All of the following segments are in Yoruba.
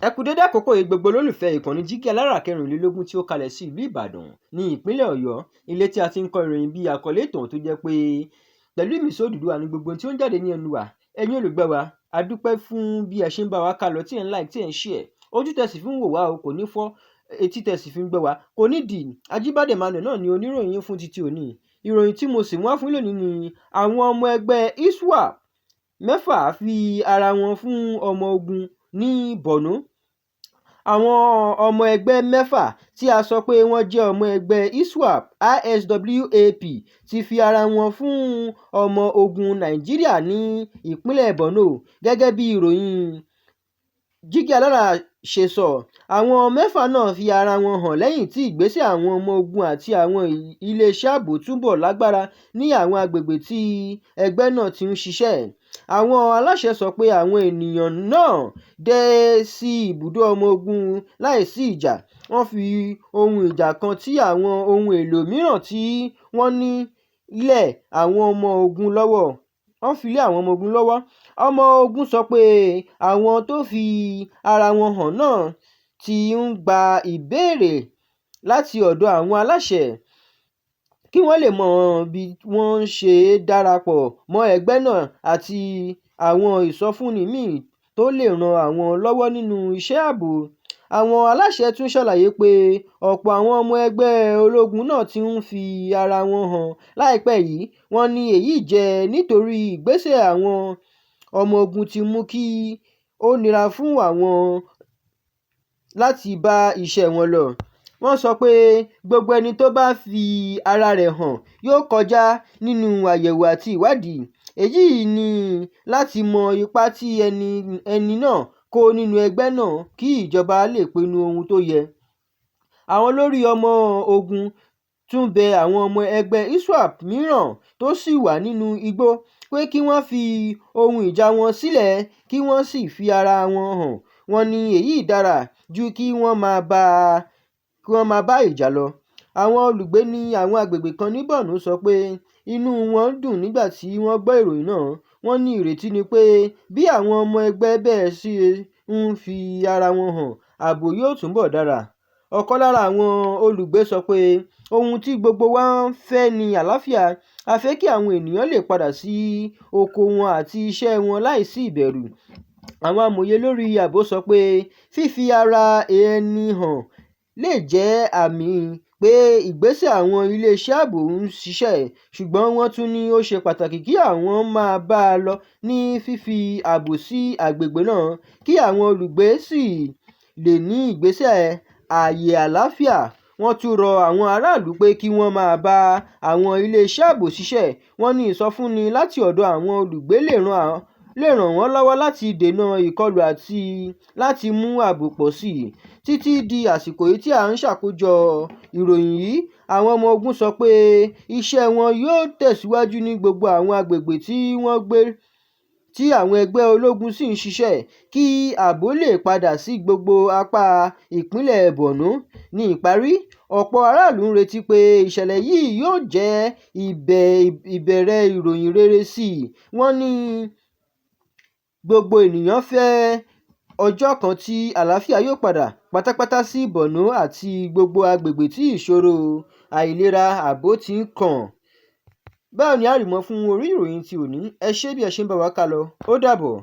Ẹ kú dédé àkókò yìí gbogbo olólùfẹ́ ìkànnì Jígí Alára kẹrìnlélógún tí ó kalẹ̀ sí ìlú Ìbàdàn ní ìpínlẹ̀ Ọ̀yọ́, ilé tí a ti ń kọ ìròyìn bíi àkọlé ìtàn tó jẹ́ pé pẹ̀lú ìmísí Odùduwà ní gbogbo tí ó ń jáde ní ẹnu wa. Ẹ̀yin olùgbọ́ wa, a dúpẹ́ fún bí ẹ ṣe ń bá wa kálọ tí ẹ̀ ń like tí ẹ̀ ń share. Ojú tẹ̀sí fi ń wò wá o kò ní fọ́, etí tẹ̀sí fi ń gbọ́ wa kò ní dì. Ajíbádé Emmanuel náà ni oníròyìn fún títí òní. Ìròyìn tí mo sì mú wá fún lónìí ni àwọn ọmọ ẹgbẹ́ ISWAP 6 fi ara wọn fún ọmọ ogun ní Borno. Àwọn ọmọ ẹgbẹ́ 6 tí a sọ pé wọ́n jẹ́ ọmọ ẹgbẹ́ ISWAP ISWAP ti fi ara wọn fún ọmọ ogun Nàìjíríà ní ìpínlẹ̀ Borno. Gẹ́gẹ́ bí ìròyìn Jígí Alára ṣe sọ, àwọn 6 náà fi ara wọn hàn lẹ́yìn tí ìgbésẹ̀ àwọn ọmọ ogun àti àwọn iléeṣẹ́ ààbò túbọ̀ lágbára ní àwọn agbègbè tí ẹgbẹ́ náà ti ń ṣiṣẹ́. Àwọn aláṣẹ sọ pé àwọn ènìyàn náà dé sí ibùdó ọmọ ogun láìsí ìjà. Wọ́n fi ohun ìjà kan tí àwọn ohun èlò mìíràn tí wọ́n ní lé àwọn ọmọ ogun lọ́wọ́. Ọmọ ogun sọ pé àwọn tó fi ara wọn hàn náà ti ń gba ìbéèrè láti ọ̀dọ̀ àwọn aláṣẹ kí wọ́n lè mọ bí wọ́n ṣe darapọ̀ mọ́ ẹgbẹ́ náà àti àwọn ìsọfúnni míì tó lè ran àwọn lọ́wọ́ nínú iṣẹ́ ààbò. Àwọn aláṣẹ tún ṣàlàyé pé ọ̀pọ̀ àwọn ọmọ ẹgbẹ́ ológun náà ti ń fi ara wọn hàn láìpẹ́ yìí. Wọ́n ní èyí jẹ́ nítorí ìgbésẹ̀ àwọn ọmọ ogun ti mú kí ó nira fún àwọn láti bá iṣẹ́ wọn lọ. Wọ́n sọ pé gbogbo ẹni tó bá fi ara rẹ̀ hàn yóò kọjá nínú àyẹ̀wò àti ìwádìí. Èyí ni láti mọ ipa tí ẹni náà kó nínú ẹgbẹ́ náà kí ìjọba lè pinnu ohun tó yẹ. Àwọn olórí ọmọ ogun tún bẹ àwọn ọmọ ẹgbẹ́ ISWAP mìíràn tó sì wà nínú igbó pé kí wọ́n fi ohun ìjà wọn sílẹ̀ kí wọ́n sì fi ara wọn hàn. Wọ́n ní èyí dára ju kí wọ́n máa bá ìjà lọ. Àwọn olùgbé ní àwọn agbègbè kan ní Borno sọ pé inú wọn dùn nígbà tí wọ́n gbọ́ ìròyìn náà. Wọ́n ní ìrètí ni pé bí àwọn ọmọ ẹgbẹ́ bẹ́ẹ̀ sì ń fi ara wọn hàn, ààbò yóò túbọ̀ dára. Ọ̀kan lára àwọn olùgbé sọ pé ohun tí gbogbo wa ń fẹ́ ni àlàáfíà. A fẹ́ kí àwọn ènìyàn lè padà sí oko wọn àti iṣẹ́ wọn láìsí ìbẹ̀rù. Àwọn amòye lórí ààbò sọ pé fífi ara ẹni hàn lè jẹ́ àmì pé ìgbésẹ̀ àwọn iléeṣẹ́ ààbò ń ṣiṣẹ́, ṣùgbọ́n wọ́n tún ní ó ṣe pàtàkì kí àwọn máa bá a lọ ní fífi ààbò sí agbègbè náà kí àwọn olùgbé sì lè ní ìgbésẹ̀ ààyè àlàáfíà. Wọ́n tún rọ àwọn aráàlú pé kí wọ́n máa bá àwọn iléeṣẹ́ ààbò ṣiṣẹ́. Wọ́n ní ìsọfúnni láti ọ̀dọ̀ àwọn olùgbé lè ràn wọ́n lọ́wọ́ láti dènà ìkọlù àti láti mú ààbò pọ̀ sí i. Títí di àsìkò yìí tí à ń ṣàkójọ ìròyìn yìí, àwọn ọmọ ogun sọ pé iṣẹ́ wọn yóò tẹ̀síwájú ní gbogbo àwọn agbègbè tí wọ́n gbé tí àwọn ẹgbẹ́ ológun sì ń ṣiṣẹ́ kí ààbò lè padà sí gbogbo apá ìpínlẹ̀ Borno. Ní ìparí, ọ̀pọ̀ aráàlú ń retí pé ìṣẹ̀lẹ̀ yìí yóò jẹ́ ìbẹ̀rẹ̀ ìròyìn rere sí i. Wọ́n ní gbogbo ènìyàn fẹ́ ọjọ́ kan tí àlàáfíà yóò padà pátápátá sí Borno àti gbogbo agbègbè tí ìṣòro àìlera ààbò ti ń kàn. Báwo ni a rí mọ́ fún orí ìròyìn ti òní? Ẹ ṣé bí ẹ ṣe ń bá wa kálọ. Ó dàbọ̀.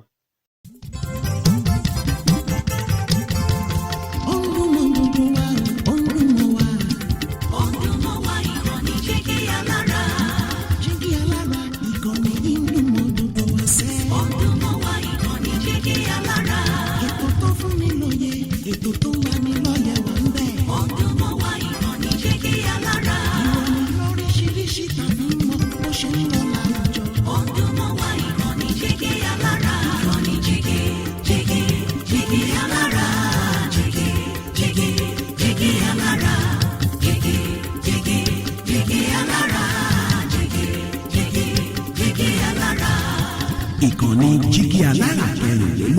Ìkànnì Jígí Alára 13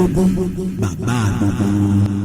bàbá gbogbo.